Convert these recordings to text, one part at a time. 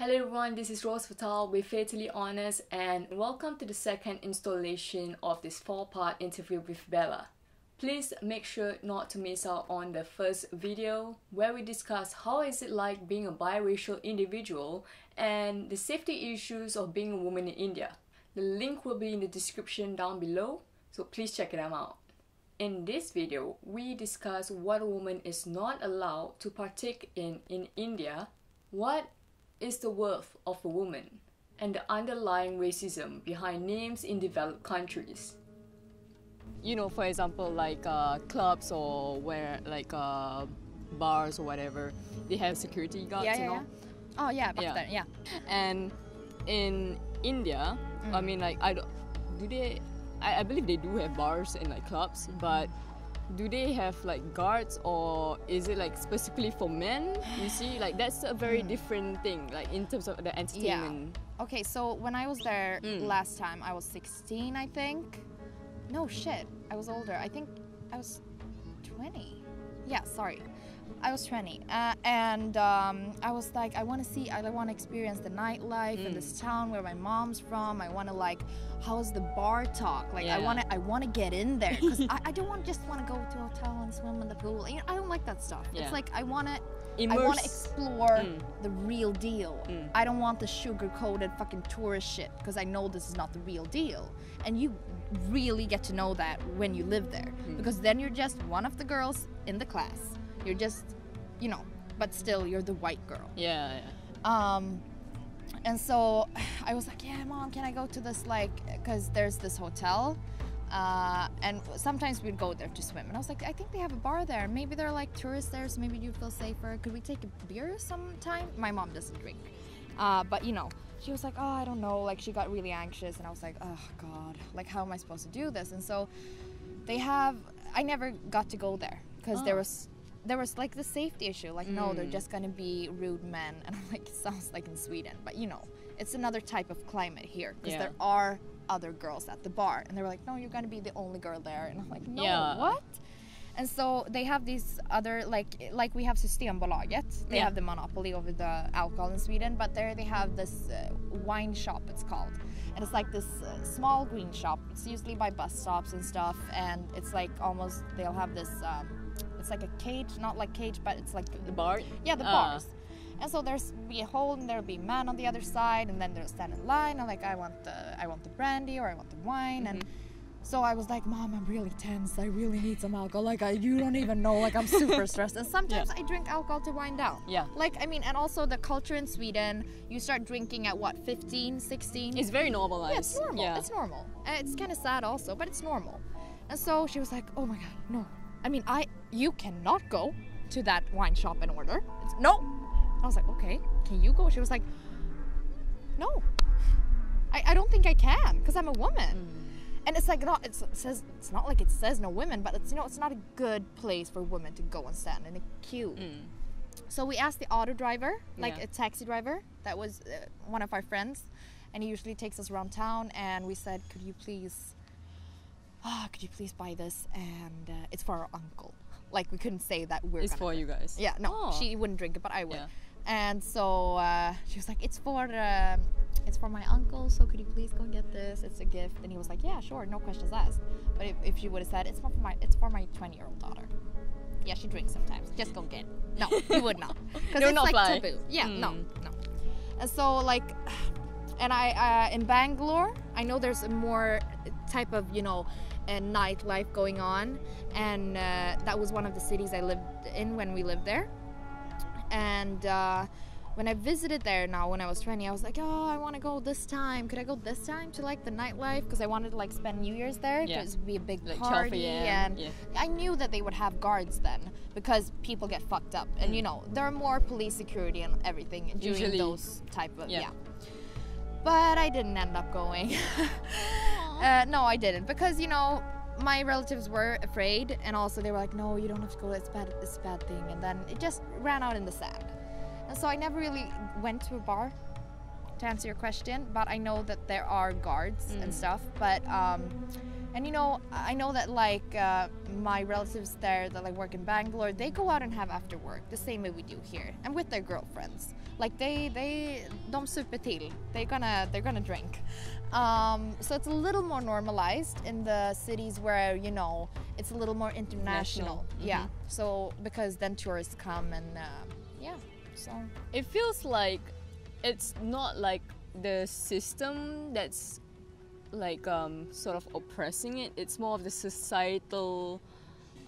Hello everyone, this is Rose Fatal with Fatally Honest and welcome to the second installation of this 4-part interview with Bella. Please make sure not to miss out on the first video where we discuss how is it like being a biracial individual and the safety issues of being a woman in India. The link will be in the description down below, so please check them out. In this video, we discuss what a woman is not allowed to partake in India, what is the worth of a woman, and the underlying racism behind names in developed countries. You know, for example, like clubs or where like bars or whatever, they have security guards, you know? Oh yeah, back then, yeah. And in India, I mean, like, I believe they do have bars and like clubs, but do they have like guards or is it like specifically for men? You see, like that's a very different thing, like in terms of the entertainment. Yeah. Okay, so when I was there last time, I was 16, I think. No shit, I was older. I think I was 20. Yeah, sorry. I was 20, and I was like, I want to experience the nightlife in this town where my mom's from. I want to like, how's the bar talk? Like, I want to get in there because I don't just want to go to a hotel and swim in the pool. You know, I don't like that stuff. Yeah. It's like I want to explore the real deal. I don't want the sugar-coated fucking tourist shit because I know this is not the real deal. And you really get to know that when you live there because then you're just one of the girls in the class. You're just, you know, but still you're the white girl. Yeah. And so I was like, yeah, Mom, can I go to this, like, because there's this hotel, and sometimes we'd go there to swim. And I was like, I think they have a bar there. Maybe they're like tourists there, so maybe you feel safer. Could we take a beer sometime? My mom doesn't drink. But, you know, she was like, oh, I don't know. Like, she got really anxious. And I was like, oh, God, like, how am I supposed to do this? And so I never got to go there because there was like the safety issue, like no, they're just gonna be rude men, and I'm like, it sounds like in Sweden, but you know, it's another type of climate here because there are other girls at the bar, and they were like, no, you're gonna be the only girl there, and I'm like, no, what? And so they have these other like we have Systembolaget, they have the monopoly over the alcohol in Sweden, but there they have this wine shop, it's called, and it's like this small green shop. It's usually by bus stops and stuff, and it's like almost they'll have this. It's like a cage, not like cage, but it's like the bar. Yeah, the bars. And so there's be a hole, and there'll be a man on the other side, and then they'll stand in line. And like, I want the brandy or I want the wine, and so I was like, Mom, I'm really tense. I really need some alcohol. Like, you don't even know. Like, I'm super stressed. And sometimes I drink alcohol to wind down. Yeah. Like, I mean, and also the culture in Sweden, you start drinking at what, 15, 16? It's very normalized. Yeah, it's normal. Yeah. It's normal. It's kind of sad also, but it's normal. And so she was like, oh my God, no. I mean, you cannot go to that wine shop and order. No. I was like, okay, can you go? She was like, no. I don't think I can because I'm a woman. And it's like it's not like it says no women, but it's, you know, it's not a good place for women to go and stand in a queue. So we asked the auto driver, like a taxi driver, that was one of our friends, and he usually takes us around town, and we said, could you please buy this, and it's for our uncle. Like, we couldn't say that it's for you guys. Yeah, no, she wouldn't drink it, but I would. Yeah. And so she was like, it's for my uncle, so could you please go and get this? It's a gift. And he was like, yeah, sure, no questions asked. But if she would have said, it's for my 20-year-old daughter. Yeah, she drinks sometimes. Just go get it. No, he would not. Because it's like taboo. Yeah, no. And so like, and I in Bangalore, I know there's a more type of, you know, nightlife going on, and that was one of the cities I lived in when we lived there. And when I visited there now when I was 20, I was like, oh, I want to go this time. Could I go this time to like the nightlife? Because I wanted to like spend New Year's there. Because it would be a big party, and I knew that they would have guards then because people get fucked up, and you know, there are more police security and everything during those type of But I didn't end up going. No, I didn't, because, you know, my relatives were afraid, and also they were like, no, you don't have to go, it's a bad thing, and then it just ran out in the sand. And so I never really went to a bar, to answer your question, but I know that there are guards and stuff, but And you know, I know that like my relatives there that like work in Bangalore, they go out and have after work the same way we do here, and with their girlfriends. Like de super till. They're gonna drink. So it's a little more normalized in the cities where, you know, it's a little more international. Yeah. So because then tourists come and yeah. So it feels like it's not like the system that's like sort of oppressing it. It's more of the societal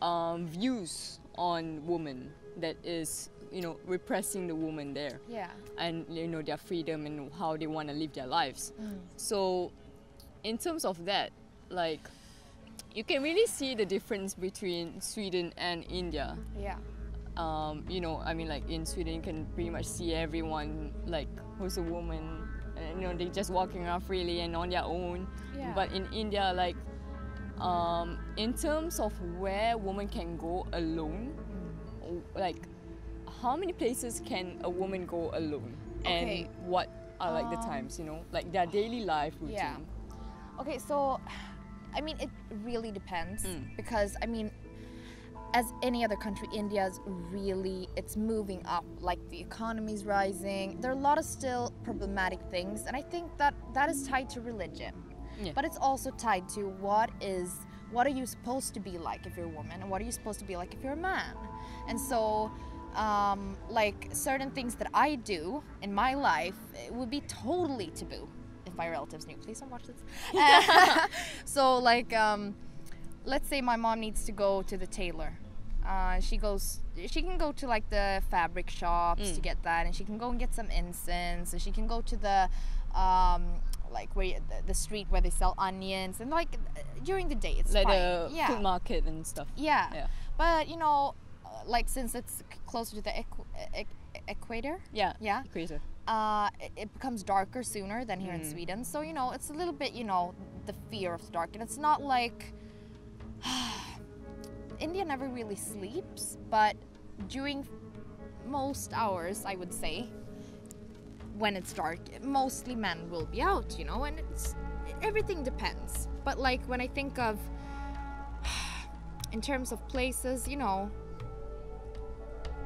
views on women that is, you know, repressing the woman there. Yeah. And, you know, their freedom and how they want to live their lives. So in terms of that, like, you can really see the difference between Sweden and India. Yeah. You know, I mean, like in Sweden you can pretty much see everyone like who's a woman, and, you know, they're just walking around freely and on their own. Yeah. But in India, like in terms of where women can go alone, like how many places can a woman go alone? Okay. And what are like the times, you know, like their daily life routine? Yeah. Okay, so I mean, it really depends because I mean, as any other country, India's really, it's moving up. Like the economy's rising. There are a lot of still problematic things, and I think that that is tied to religion. Yeah. But it's also tied to what are you supposed to be like if you're a woman, and what are you supposed to be like if you're a man. And so like certain things that I do in my life, it would be totally taboo if my relatives knew. Please don't watch this. So like let's say my mom needs to go to the tailor. She can go to like the fabric shops to get that, and she can go and get some incense, and she can go to the like where the street where they sell onions, and like during the day it's like fine. the food market and stuff. Yeah. But you know, like since it's closer to the equator. Yeah. Equator. It becomes darker sooner than here in Sweden. So, you know, it's a little bit, you know, the fear of the dark. And it's not like India never really sleeps, but during most hours, I would say, when it's dark, mostly men will be out, you know, and everything depends. But like when I think of in terms of places, you know,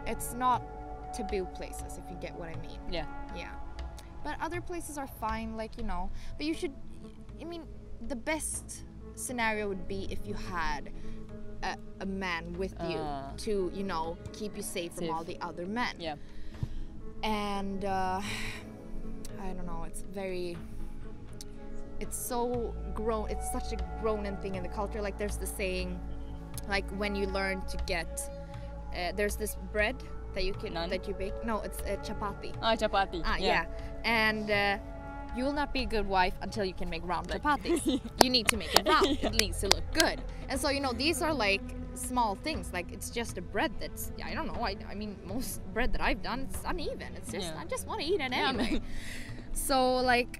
it's not taboo places, if you get what I mean. Yeah. But other places are fine, like, you know, but you should, I mean, the best scenario would be if you had a man with you to, you know, keep you safe from all the other men. Yeah. And I don't know, it's so grown, it's such a grown-in thing in the culture. Like there's the saying, like when you learn to get there's this bread that you can that you bake. No, it's chapati. Chapati. Yeah. And you will not be a good wife until you can make round chapatis. You need to make it round. It needs to look good. And so, you know, these are like small things. Like it's just a bread that's, I don't know. I mean, most bread that I've done, it's uneven. It's just, I just want to eat it anyway. So like,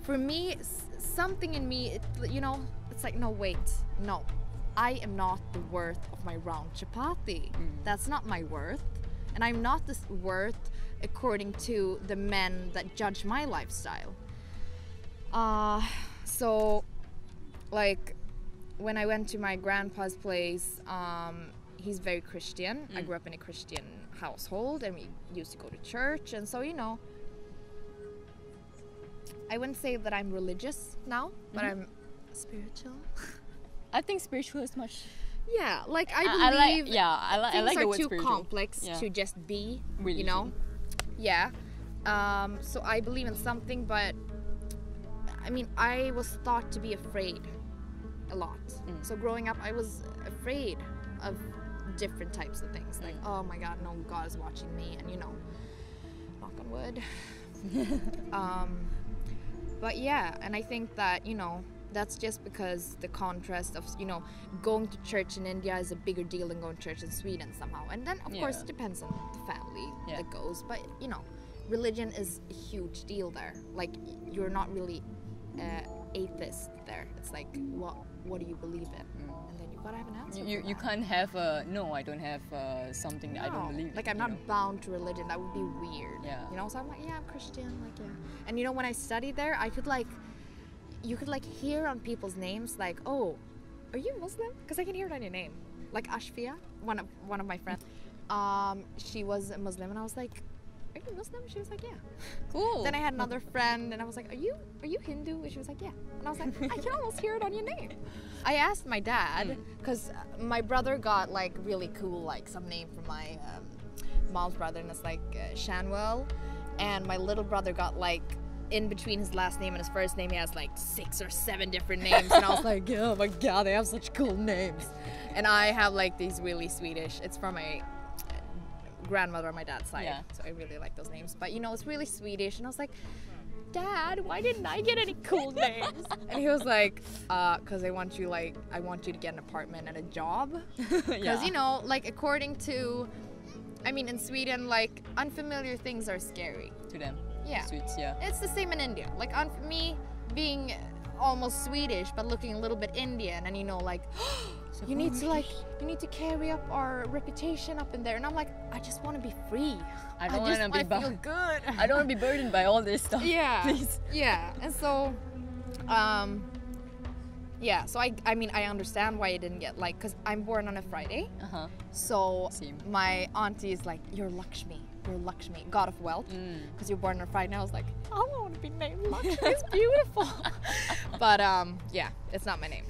for me, something in me, you know, it's like, no, wait, no. I am not the worth of my round chapati. That's not my worth. And I'm not this worth according to the men that judge my lifestyle. So, like, when I went to my grandpa's place, he's very Christian. I grew up in a Christian household, and we used to go to church. And so, you know, I wouldn't say that I'm religious now, but I'm spiritual. I think spiritual is much... Yeah, like I believe I like the word things are too spiritual. complex to just be, Religion. you know? Yeah. So I believe in something, but I mean, I was thought to be afraid a lot. So growing up, I was afraid of different types of things. Like, oh my God, no, God is watching me, and you know, knock on wood. But yeah, and I think that, you know, that's just because the contrast of, you know, going to church in India is a bigger deal than going to church in Sweden somehow. And then, of course, it depends on the family that goes. But, you know, religion is a huge deal there. Like, you're not really atheist there. It's like, what do you believe in? And then you gotta have an answer. You can't have no, I don't have something that I don't believe in. Like, I'm not bound to religion. That would be weird. Yeah. You know, so I'm like, yeah, I'm Christian. Like, yeah. And, you know, when I studied there, I could, like, you could like hear on people's names like, oh, are you Muslim? Because I can hear it on your name. Like Ashfia, one of my friends, she was a Muslim, and I was like, are you Muslim? She was like, yeah. Cool. Then I had another friend, and I was like, are you Hindu? And she was like, yeah. And I was like, I can almost hear it on your name. I asked my dad, because my brother got like really cool, like some name from my mom's brother, and it's like Shanwell, and my little brother got like, in between his last name and his first name, he has like 6 or 7 different names, and I was like, oh my god, they have such cool names. And I have like these really Swedish, it's from my grandmother on my dad's side, so I really like those names, but you know, it's really Swedish. And I was like, Dad, why didn't I get any cool names? And he was like, because I want you to get an apartment and a job, because you know, like according to, I mean, in Sweden, like unfamiliar things are scary To them. Yeah. Sweets, yeah. It's the same in India. Like me being almost Swedish but looking a little bit Indian, and you know, like you need to carry up our reputation up in there, and I'm like, I just want to be free. I don't want to feel good. I don't want to be burdened by all this stuff. Yeah. Please. Yeah. And so yeah, so I mean I understand why I didn't get, like, because I'm born on a Friday. So Same. my auntie is like, you're Lakshmi, god of wealth, because you're born on a Friday. And I was like, I don't want to be named Lakshmi. It's beautiful. But yeah, it's not my name.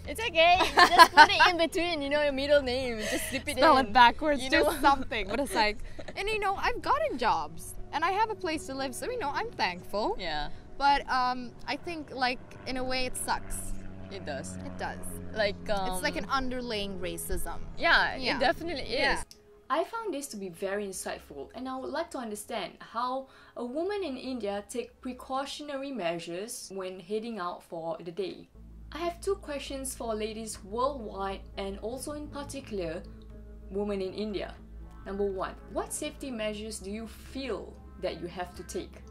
It's okay. Just put it in between, you know, your middle name. Just slip it Spell in. it backwards, You do know? something. But it's like, and you know, I've gotten jobs and I have a place to live, so you know, I'm thankful. Yeah, But I think, like, in a way it sucks. it does. It does. Like It's like an underlying racism. yeah, Yeah. it definitely is. Yeah. I found this to be very insightful, and I would like to understand how a woman in India take precautionary measures when heading out for the day. I have 2 questions for ladies worldwide and also in particular women in India. Number 1, what safety measures do you feel that you have to take?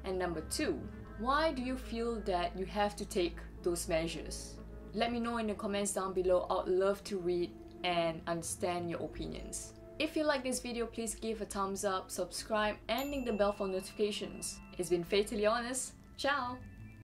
And number 2, why do you feel that you have to take those measures? Let me know in the comments down below. I'd love to read and understand your opinions. If you like this video, please give a thumbs up, subscribe, and ring the bell for notifications. It's been Fatally Honest. Ciao!